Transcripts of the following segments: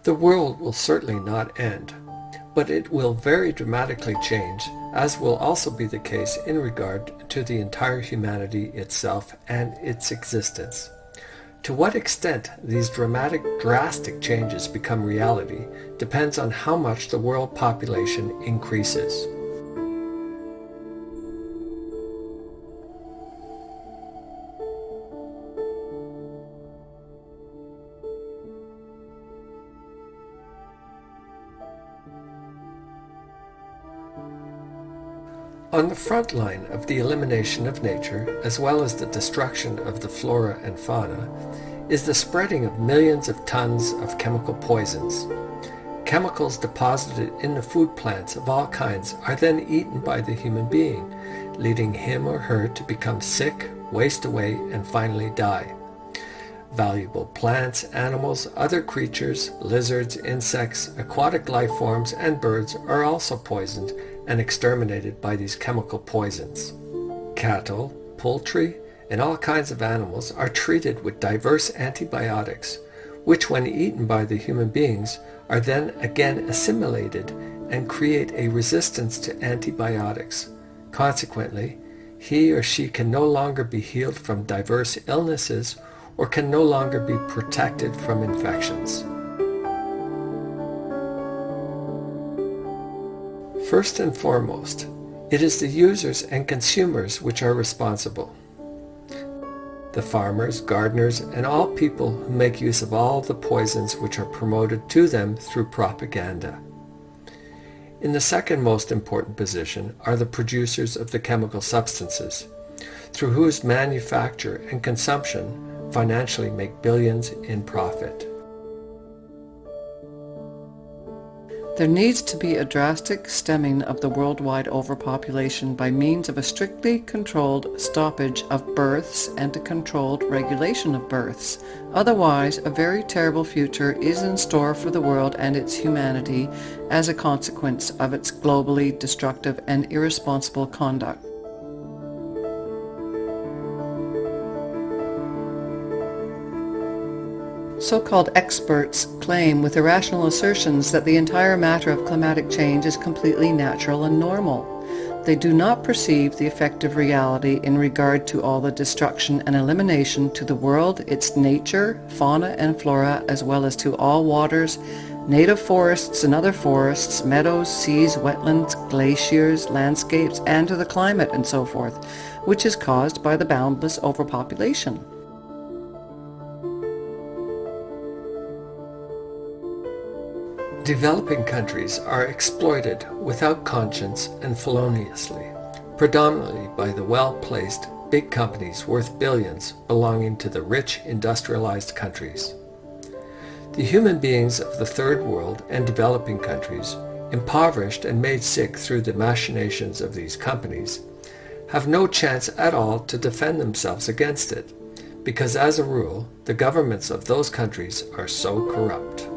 The world will certainly not end, but it will very dramatically change, as will also be the case in regard to the entire humanity itself and its existence. To what extent these drastic changes become reality depends on how much the world population increases. On the front line of the elimination of nature, as well as the destruction of the flora and fauna, is the spreading of millions of tons of chemical poisons. Chemicals deposited in the food plants of all kinds are then eaten by the human being, leading him or her to become sick, waste away, and finally die. Valuable plants, animals, other creatures, lizards, insects, aquatic life forms, and birds are also poisoned and exterminated by these chemical poisons. Cattle, poultry, and all kinds of animals are treated with diverse antibiotics, which when eaten by the human beings are then again assimilated and create a resistance to antibiotics. Consequently, he or she can no longer be healed from diverse illnesses or can no longer be protected from infections. First and foremost, it is the users and consumers which are responsible. The farmers, gardeners, and all people who make use of all the poisons which are promoted to them through propaganda. In the second most important position are the producers of the chemical substances, through whose manufacture and consumption financially make billions in profit. There needs to be a drastic stemming of the worldwide overpopulation by means of a strictly controlled stoppage of births and a controlled regulation of births. Otherwise, a very terrible future is in store for the world and its humanity as a consequence of its globally destructive and irresponsible conduct. So-called experts claim with irrational assertions that the entire matter of climatic change is completely natural and normal. They do not perceive the effective reality in regard to all the destruction and elimination to the world, its nature, fauna and flora, as well as to all waters, native forests and other forests, meadows, seas, wetlands, glaciers, landscapes, and to the climate and so forth, which is caused by the boundless overpopulation. Developing countries are exploited without conscience and feloniously, predominantly by the well-placed big companies worth billions belonging to the rich industrialized countries. The human beings of the third world and developing countries, impoverished and made sick through the machinations of these companies, have no chance at all to defend themselves against it, because as a rule, the governments of those countries are so corrupt.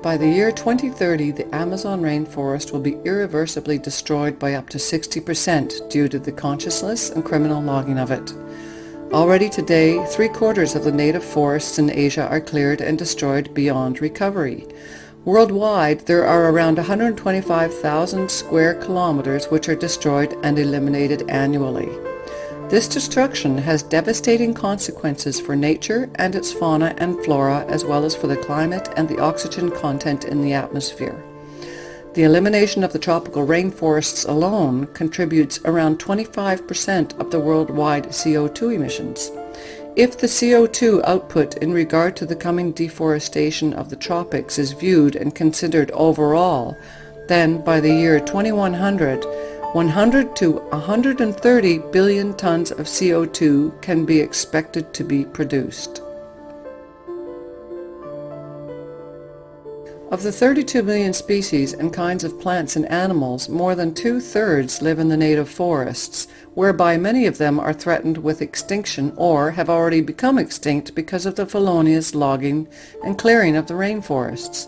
By the year 2030, the Amazon rainforest will be irreversibly destroyed by up to 60% due to the conscienceless and criminal logging of it. Already today, 3/4 of the native forests in Asia are cleared and destroyed beyond recovery. Worldwide, there are around 125,000 square kilometers which are destroyed and eliminated annually. This destruction has devastating consequences for nature and its fauna and flora, as well as for the climate and the oxygen content in the atmosphere. The elimination of the tropical rainforests alone contributes around 25% of the worldwide CO2 emissions. If the CO2 output in regard to the coming deforestation of the tropics is viewed and considered overall, then by the year 2100, 100 to 130 billion tons of CO2 can be expected to be produced. Of the 32 million species and kinds of plants and animals, more than 2/3 live in the native forests, whereby many of them are threatened with extinction or have already become extinct because of the felonious logging and clearing of the rainforests.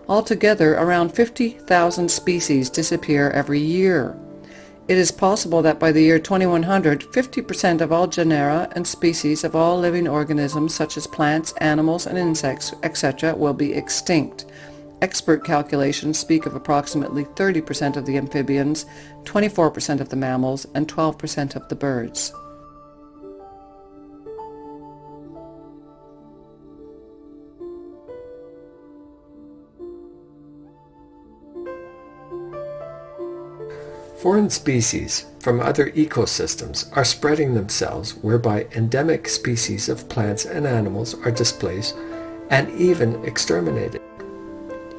Altogether, around 50,000 species disappear every year. It is possible that by the year 2100, 50% of all genera and species of all living organisms such as plants, animals, and insects, etc. will be extinct. Expert calculations speak of approximately 30% of the amphibians, 24% of the mammals, and 12% of the birds. Foreign species from other ecosystems are spreading themselves, whereby endemic species of plants and animals are displaced and even exterminated.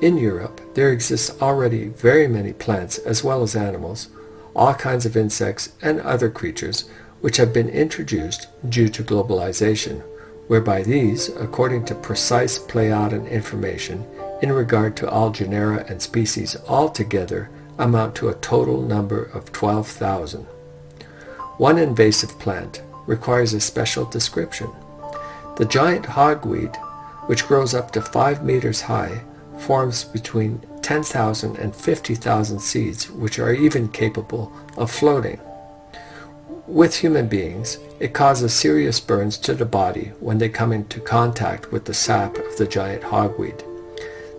In Europe, there exists already very many plants as well as animals, all kinds of insects and other creatures which have been introduced due to globalization, whereby these, according to precise Pleiadian information in regard to all genera and species altogether, amount to a total number of 12,000. One invasive plant requires a special description. The giant hogweed, which grows up to 5 meters high, forms between 10,000 and 50,000 seeds, which are even capable of floating. With human beings, it causes serious burns to the body when they come into contact with the sap of the giant hogweed.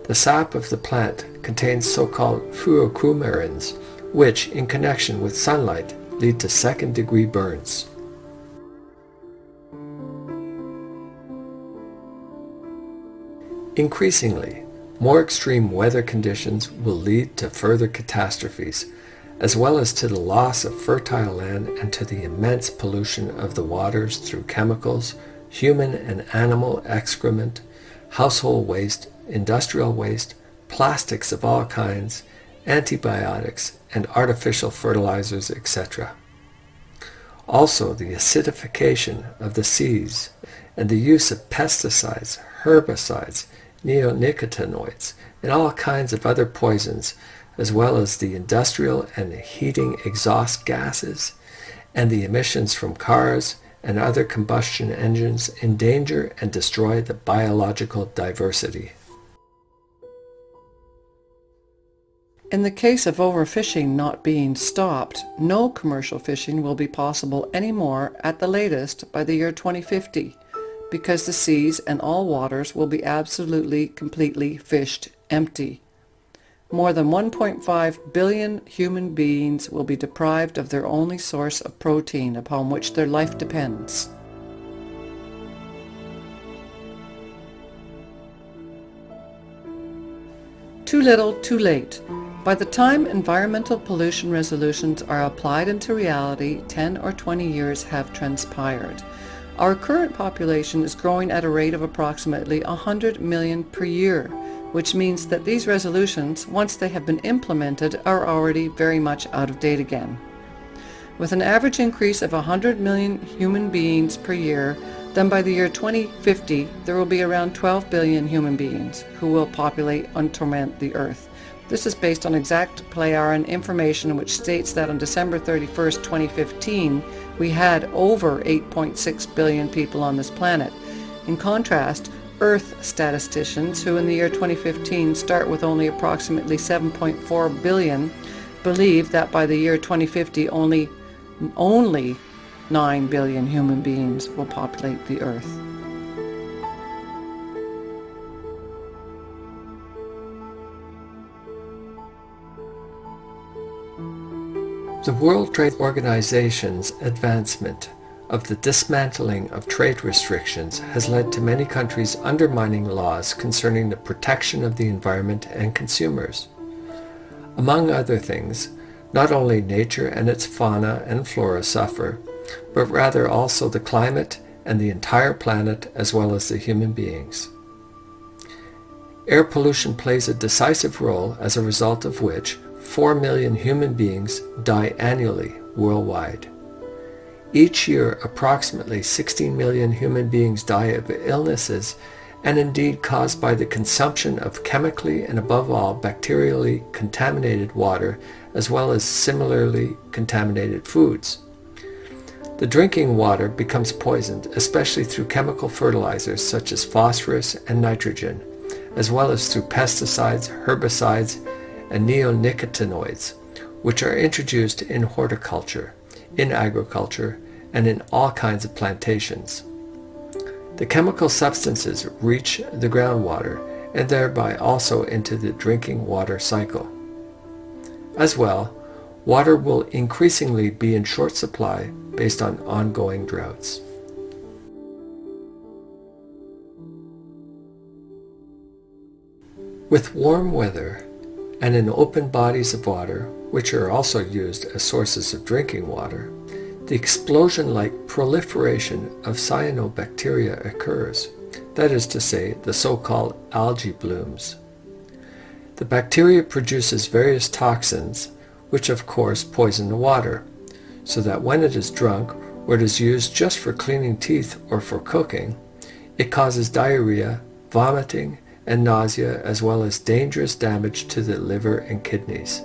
The sap of the plant contains so-called fuocoumarins, which, in connection with sunlight, lead to second-degree burns. Increasingly, more extreme weather conditions will lead to further catastrophes, as well as to the loss of fertile land and to the immense pollution of the waters through chemicals, human and animal excrement, household waste, industrial waste, plastics of all kinds, antibiotics, and artificial fertilizers, etc. Also, the acidification of the seas and the use of pesticides, herbicides, neonicotinoids, and all kinds of other poisons, as well as the industrial and heating exhaust gases, and the emissions from cars and other combustion engines endanger and destroy the biological diversity. In the case of overfishing not being stopped, no commercial fishing will be possible anymore at the latest by the year 2050, because the seas and all waters will be absolutely, completely fished empty. More than 1.5 billion human beings will be deprived of their only source of protein upon which their life depends. Too little, too late. By the time environmental pollution resolutions are applied into reality, 10 or 20 years have transpired. Our current population is growing at a rate of approximately 100 million per year, which means that these resolutions, once they have been implemented, are already very much out of date again. With an average increase of 100 million human beings per year, then by the year 2050 there will be around 12 billion human beings who will populate and torment the earth. This is based on exact Pleiadian information which states that on December 31st, 2015, we had over 8.6 billion people on this planet. In contrast, Earth statisticians, who in the year 2015 start with only approximately 7.4 billion, believe that by the year 2050 only 9 billion human beings will populate the Earth. The World Trade Organization's advancement of the dismantling of trade restrictions has led to many countries undermining laws concerning the protection of the environment and consumers. Among other things, not only nature and its fauna and flora suffer, but rather also the climate and the entire planet as well as the human beings. Air pollution plays a decisive role, as a result of which 4 million human beings die annually worldwide. Each year, approximately 16 million human beings die of illnesses, and indeed caused by the consumption of chemically and above all bacterially contaminated water, as well as similarly contaminated foods. The drinking water becomes poisoned, especially through chemical fertilizers such as phosphorus and nitrogen, as well as through pesticides, herbicides, and neonicotinoids, which are introduced in horticulture, in agriculture, and in all kinds of plantations. The chemical substances reach the groundwater and thereby also into the drinking water cycle. As well, water will increasingly be in short supply based on ongoing droughts. With warm weather and in open bodies of water, which are also used as sources of drinking water, the explosion-like proliferation of cyanobacteria occurs, that is to say, the so-called algae blooms. The bacteria produces various toxins, which of course poison the water, so that when it is drunk or it is used just for cleaning teeth or for cooking, it causes diarrhea, vomiting, and nausea, as well as dangerous damage to the liver and kidneys.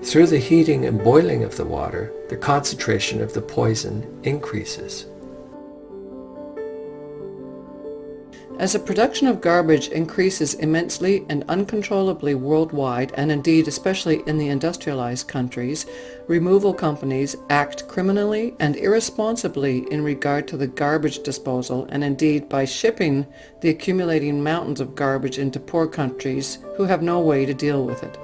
Through the heating and boiling of the water, the concentration of the poison increases. As the production of garbage increases immensely and uncontrollably worldwide, and indeed especially in the industrialized countries, removal companies act criminally and irresponsibly in regard to the garbage disposal, and indeed by shipping the accumulating mountains of garbage into poor countries who have no way to deal with it.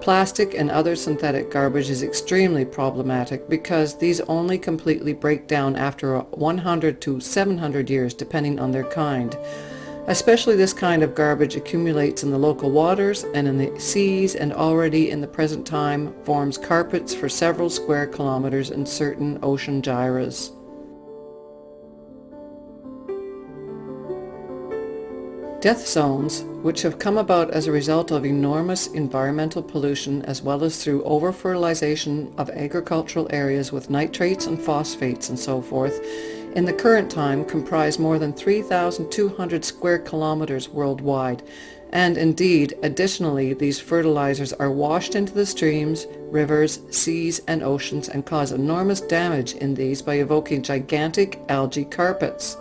Plastic and other synthetic garbage is extremely problematic because these only completely break down after 100 to 700 years depending on their kind. Especially this kind of garbage accumulates in the local waters and in the seas, and already in the present time forms carpets for several square kilometers in certain ocean gyres. Death zones, which have come about as a result of enormous environmental pollution as well as through over-fertilization of agricultural areas with nitrates and phosphates and so forth, in the current time comprise more than 3,200 square kilometers worldwide, and indeed, additionally, these fertilizers are washed into the streams, rivers, seas, and oceans and cause enormous damage in these by evoking gigantic algae carpets.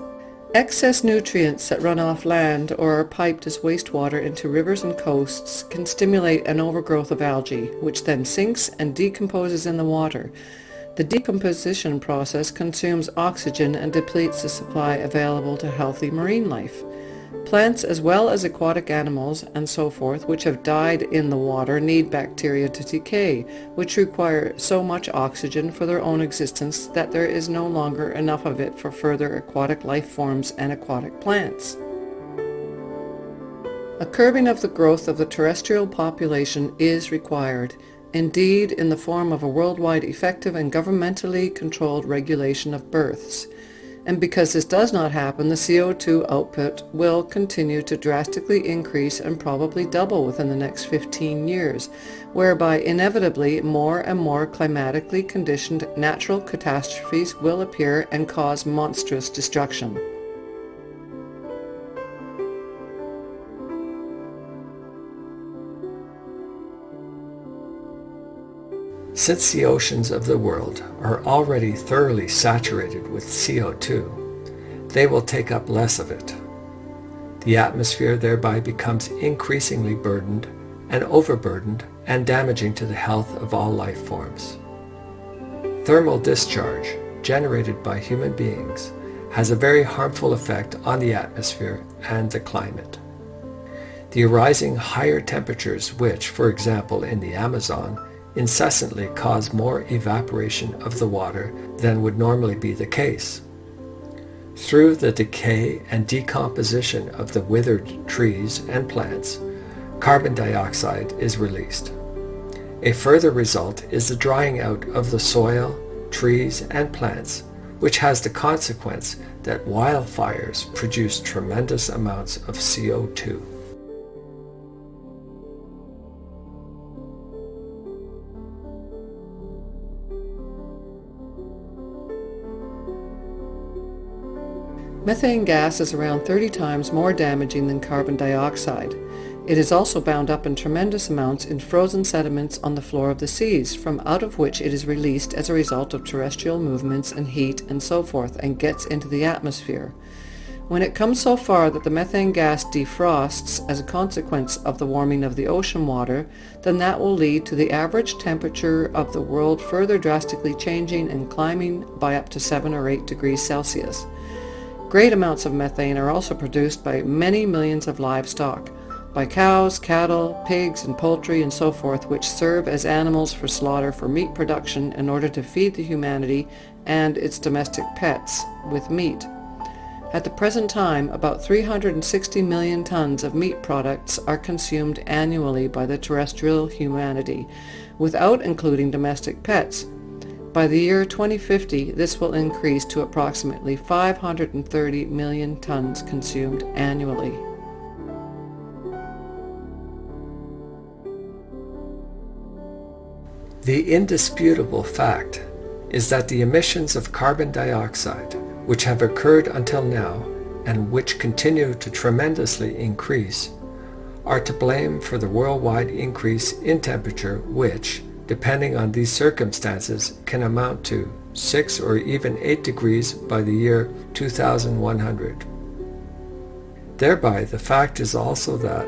Excess nutrients that run off land or are piped as wastewater into rivers and coasts can stimulate an overgrowth of algae, which then sinks and decomposes in the water. The decomposition process consumes oxygen and depletes the supply available to healthy marine life. Plants as well as aquatic animals and so forth which have died in the water need bacteria to decay, which require so much oxygen for their own existence that there is no longer enough of it for further aquatic life forms and aquatic plants. A curbing of the growth of the terrestrial population is required, indeed in the form of a worldwide effective and governmentally controlled regulation of births. And because this does not happen, the CO2 output will continue to drastically increase and probably double within the next 15 years, whereby inevitably more and more climatically conditioned natural catastrophes will appear and cause monstrous destruction. Since the oceans of the world are already thoroughly saturated with CO2, they will take up less of it. The atmosphere thereby becomes increasingly burdened and overburdened and damaging to the health of all life forms. Thermal discharge generated by human beings has a very harmful effect on the atmosphere and the climate. The arising higher temperatures which, for example, in the Amazon, incessantly cause more evaporation of the water than would normally be the case. Through the decay and decomposition of the withered trees and plants, carbon dioxide is released. A further result is the drying out of the soil, trees, and plants, which has the consequence that wildfires produce tremendous amounts of CO2. Methane gas is around 30 times more damaging than carbon dioxide. It is also bound up in tremendous amounts in frozen sediments on the floor of the seas, from out of which it is released as a result of terrestrial movements and heat and so forth, and gets into the atmosphere. When it comes so far that the methane gas defrosts as a consequence of the warming of the ocean water, then that will lead to the average temperature of the world further drastically changing and climbing by up to 7 or 8 degrees Celsius. Great amounts of methane are also produced by many millions of livestock, by cows, cattle, pigs, and poultry and so forth, which serve as animals for slaughter for meat production in order to feed the humanity and its domestic pets with meat. At the present time, about 360 million tons of meat products are consumed annually by the terrestrial humanity, without including domestic pets. By the year 2050, this will increase to approximately 530 million tons consumed annually. The indisputable fact is that the emissions of carbon dioxide, which have occurred until now and which continue to tremendously increase, are to blame for the worldwide increase in temperature which, depending on these circumstances, can amount to 6 or even 8 degrees by the year 2100. Thereby, the fact is also that,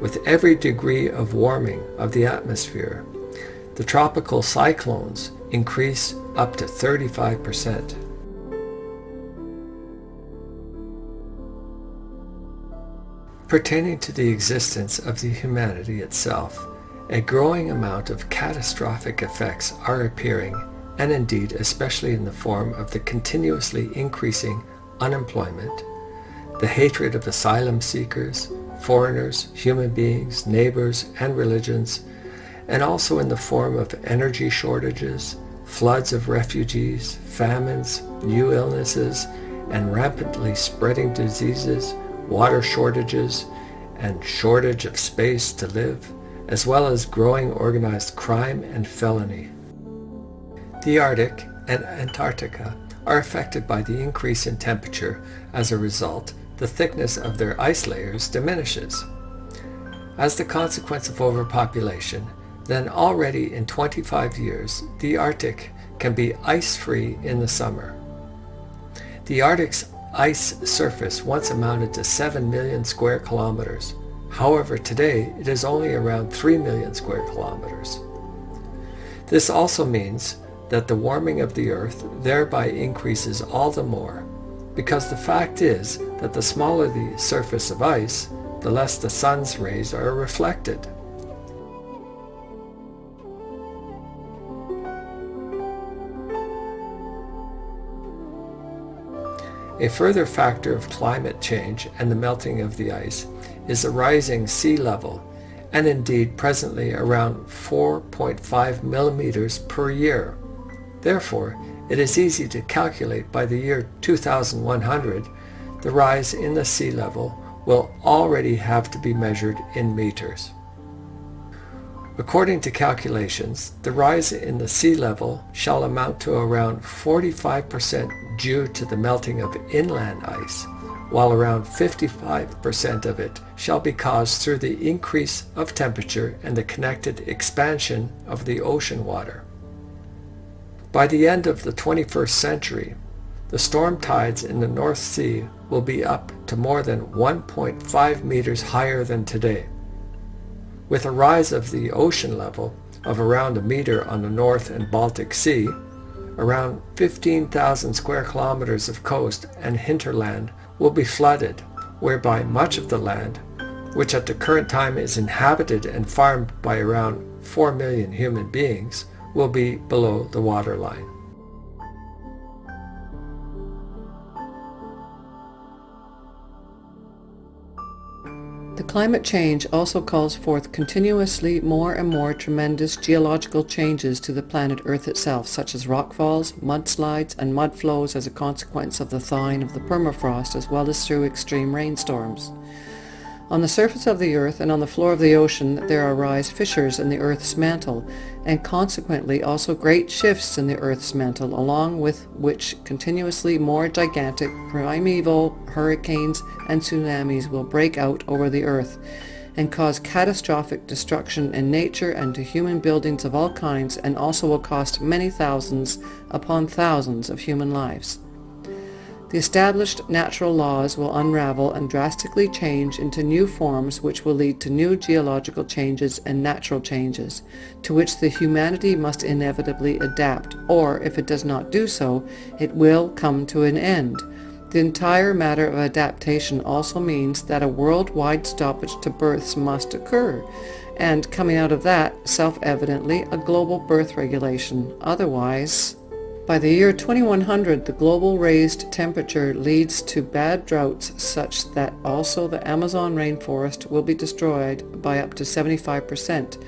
with every degree of warming of the atmosphere, the tropical cyclones increase up to 35%. Pertaining to the existence of the humanity itself, a growing amount of catastrophic effects are appearing, and indeed especially in the form of the continuously increasing unemployment, the hatred of asylum seekers, foreigners, human beings, neighbors, and religions, and also in the form of energy shortages, floods of refugees, famines, new illnesses, and rampantly spreading diseases, water shortages, and shortage of space to live, as well as growing organized crime and felony. The Arctic and Antarctica are affected by the increase in temperature. As a result, the thickness of their ice layers diminishes. As the consequence of overpopulation, then already in 25 years, the Arctic can be ice-free in the summer. The Arctic's ice surface once amounted to 7 million square kilometers. However, today it is only around 3 million square kilometers. This also means that the warming of the Earth thereby increases all the more, because the fact is that the smaller the surface of ice, the less the sun's rays are reflected. A further factor of climate change and the melting of the ice is the rising sea level, and indeed presently around 4.5 millimeters per year. Therefore, it is easy to calculate by the year 2100, the rise in the sea level will already have to be measured in meters. According to calculations, the rise in the sea level shall amount to around 45% due to the melting of inland ice, while around 55% of it shall be caused through the increase of temperature and the connected expansion of the ocean water. By the end of the 21st century, the storm tides in the North Sea will be up to more than 1.5 meters higher than today. With a rise of the ocean level of around a meter on the North and Baltic Sea, around 15,000 square kilometers of coast and hinterland will be flooded, whereby much of the land, which at the current time is inhabited and farmed by around 4 million human beings, will be below the waterline. The climate change also calls forth continuously more and more tremendous geological changes to the planet Earth itself, such as rockfalls, mudslides, and mud flows as a consequence of the thawing of the permafrost, as well as through extreme rainstorms. On the surface of the Earth and on the floor of the ocean there arise fissures in the Earth's mantle, and consequently also great shifts in the Earth's mantle, along with which continuously more gigantic primeval hurricanes and tsunamis will break out over the Earth and cause catastrophic destruction in nature and to human buildings of all kinds, and also will cost many thousands upon thousands of human lives. The established natural laws will unravel and drastically change into new forms which will lead to new geological changes and natural changes, to which the humanity must inevitably adapt, or if it does not do so, it will come to an end. The entire matter of adaptation also means that a worldwide stoppage to births must occur, and coming out of that, self-evidently, a global birth regulation. Otherwise, by the year 2100, the global raised temperature leads to bad droughts such that also the Amazon rainforest will be destroyed by up to 75%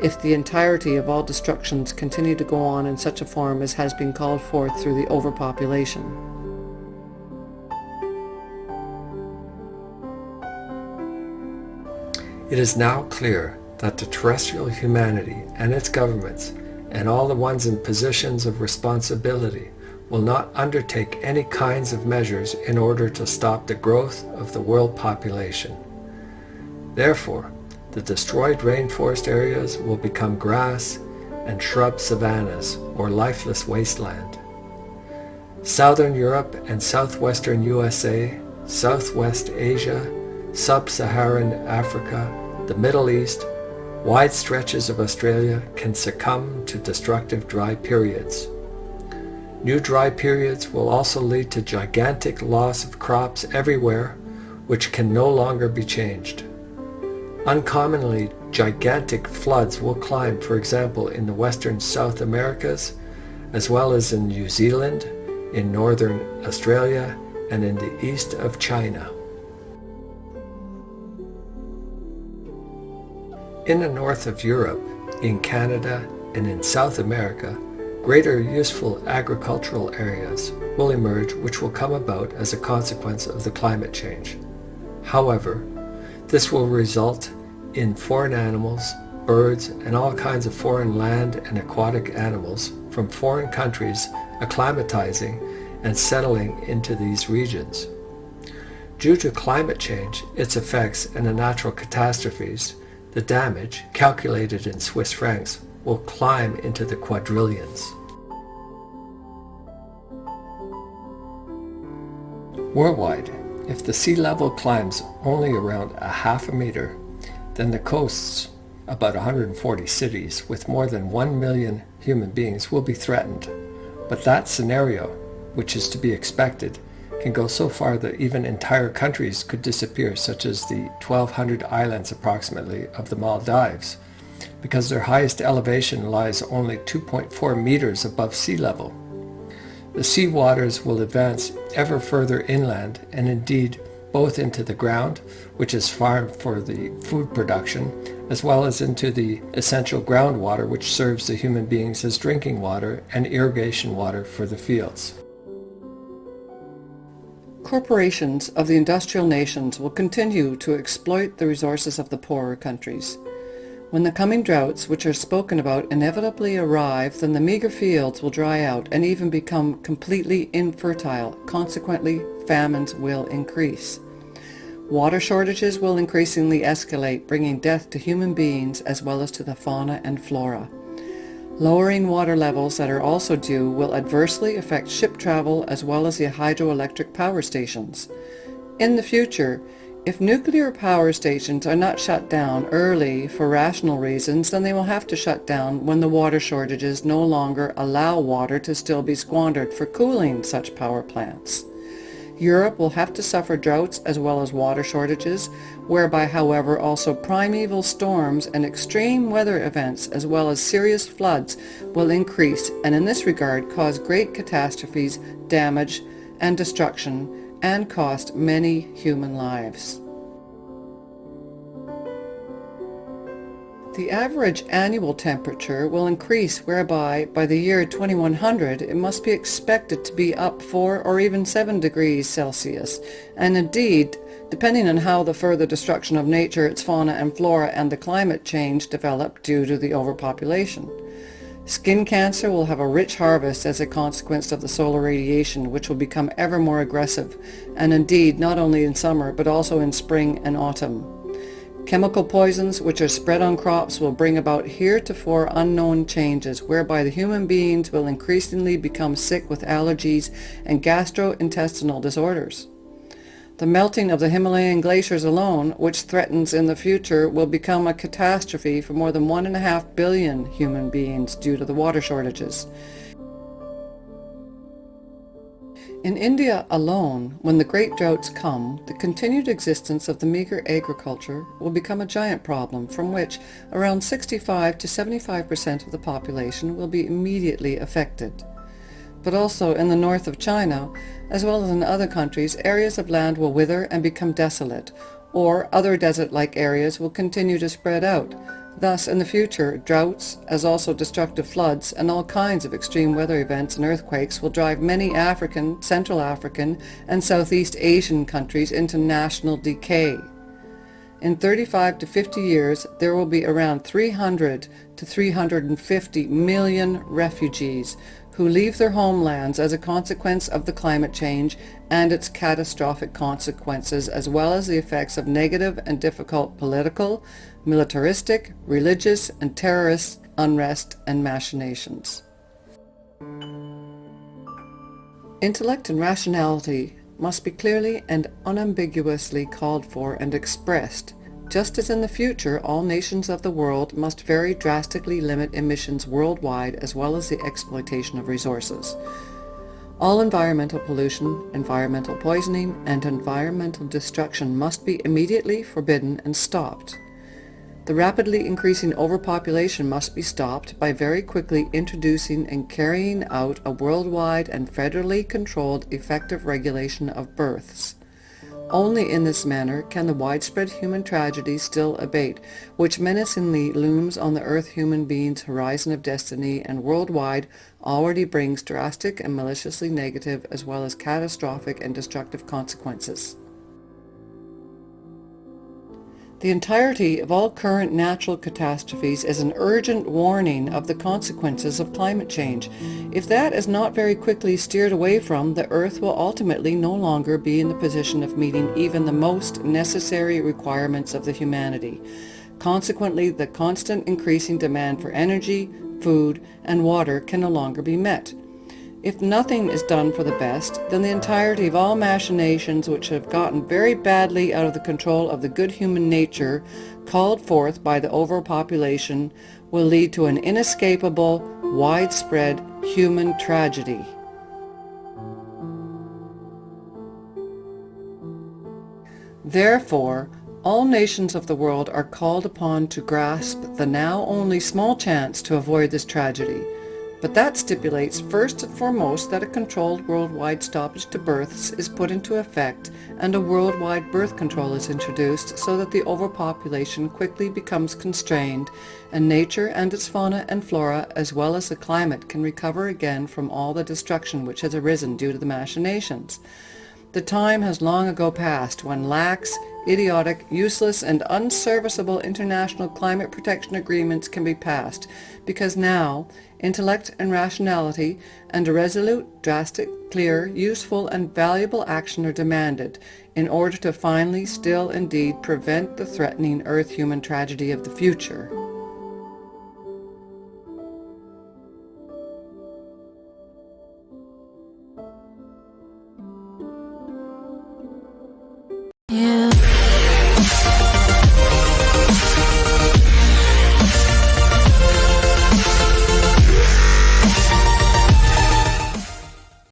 if the entirety of all destructions continue to go on in such a form as has been called forth through the overpopulation. It is now clear that the terrestrial humanity and its governments and all the ones in positions of responsibility will not undertake any kinds of measures in order to stop the growth of the world population. Therefore, the destroyed rainforest areas will become grass and shrub savannas or lifeless wasteland. Southern Europe and southwestern USA, Southwest Asia, Sub-Saharan Africa, the Middle East, wide stretches of Australia can succumb to destructive dry periods. New dry periods will also lead to gigantic loss of crops everywhere, which can no longer be changed. Uncommonly gigantic floods will climb, for example, in the western South Americas, as well as in New Zealand, in northern Australia, and in the east of China. In the north of Europe, in Canada, and in South America, greater useful agricultural areas will emerge which will come about as a consequence of the climate change. However, this will result in foreign animals, birds, and all kinds of foreign land and aquatic animals from foreign countries acclimatizing and settling into these regions. Due to climate change, its effects, and the natural catastrophes, the damage, calculated in Swiss francs, will climb into the quadrillions. Worldwide, if the sea level climbs only around a half a meter, then the coasts, about 140 cities with more than 1 million human beings, will be threatened. But that scenario, which is to be expected, can go so far that even entire countries could disappear, such as the 1,200 islands approximately of the Maldives, because their highest elevation lies only 2.4 meters above sea level. The sea waters will advance ever further inland, and indeed both into the ground, which is farmed for the food production, as well as into the essential groundwater which serves the human beings as drinking water and irrigation water for the fields. Corporations of the industrial nations will continue to exploit the resources of the poorer countries. When the coming droughts, which are spoken about, inevitably arrive, then the meager fields will dry out and even become completely infertile. Consequently, famines will increase. Water shortages will increasingly escalate, bringing death to human beings as well as to the fauna and flora. Lowering water levels that are also due will adversely affect ship travel as well as the hydroelectric power stations. In the future, if nuclear power stations are not shut down early for rational reasons, then they will have to shut down when the water shortages no longer allow water to still be squandered for cooling such power plants. Europe will have to suffer droughts as well as water shortages, whereby, however, also primeval storms and extreme weather events as well as serious floods will increase, and in this regard cause great catastrophes, damage, and destruction, and cost many human lives. The average annual temperature will increase, whereby by the year 2100 it must be expected to be up 4 or even 7 degrees Celsius, and indeed, depending on how the further destruction of nature, its fauna and flora, and the climate change develop due to the overpopulation. Skin cancer will have a rich harvest as a consequence of the solar radiation, which will become ever more aggressive, and indeed not only in summer but also in spring and autumn. Chemical poisons which are spread on crops will bring about heretofore unknown changes whereby the human beings will increasingly become sick with allergies and gastrointestinal disorders. The melting of the Himalayan glaciers alone, which threatens in the future, will become a catastrophe for more than 1.5 billion human beings due to the water shortages. In India alone, when the great droughts come, the continued existence of the meager agriculture will become a giant problem from which around 65 to 75% of the population will be immediately affected. But also in the north of China, as well as in other countries, areas of land will wither and become desolate, or other desert-like areas will continue to spread out. Thus, in the future, droughts, as also destructive floods, and all kinds of extreme weather events and earthquakes will drive many African, Central African, and Southeast Asian countries into national decay. In 35 to 50 years, there will be around 300 to 350 million refugees who leave their homelands as a consequence of the climate change and its catastrophic consequences, as well as the effects of negative and difficult political, militaristic, religious, and terrorist unrest and machinations. Intellect and rationality must be clearly and unambiguously called for and expressed. Just as in the future, all nations of the world must very drastically limit emissions worldwide as well as the exploitation of resources. All environmental pollution, environmental poisoning, and environmental destruction must be immediately forbidden and stopped. The rapidly increasing overpopulation must be stopped by very quickly introducing and carrying out a worldwide and federally controlled effective regulation of births. Only in this manner can the widespread human tragedy still abate, which menacingly looms on the earth human beings' horizon of destiny and worldwide already brings drastic and maliciously negative as well as catastrophic and destructive consequences. The entirety of all current natural catastrophes is an urgent warning of the consequences of climate change. If that is not very quickly steered away from, the Earth will ultimately no longer be in the position of meeting even the most necessary requirements of the humanity. Consequently, the constant increasing demand for energy, food, and water can no longer be met. If nothing is done for the best, then the entirety of all machinations which have gotten very badly out of the control of the good human nature called forth by the overpopulation will lead to an inescapable, widespread human tragedy. Therefore, all nations of the world are called upon to grasp the now only small chance to avoid this tragedy. But that stipulates first and foremost that a controlled worldwide stoppage to births is put into effect and a worldwide birth control is introduced so that the overpopulation quickly becomes constrained and nature and its fauna and flora as well as the climate can recover again from all the destruction which has arisen due to the machinations. The time has long ago passed when lax, idiotic, useless, and unserviceable international climate protection agreements can be passed, because now intellect and rationality and a resolute, drastic, clear, useful, and valuable action are demanded in order to finally still indeed prevent the threatening earth human tragedy of the future.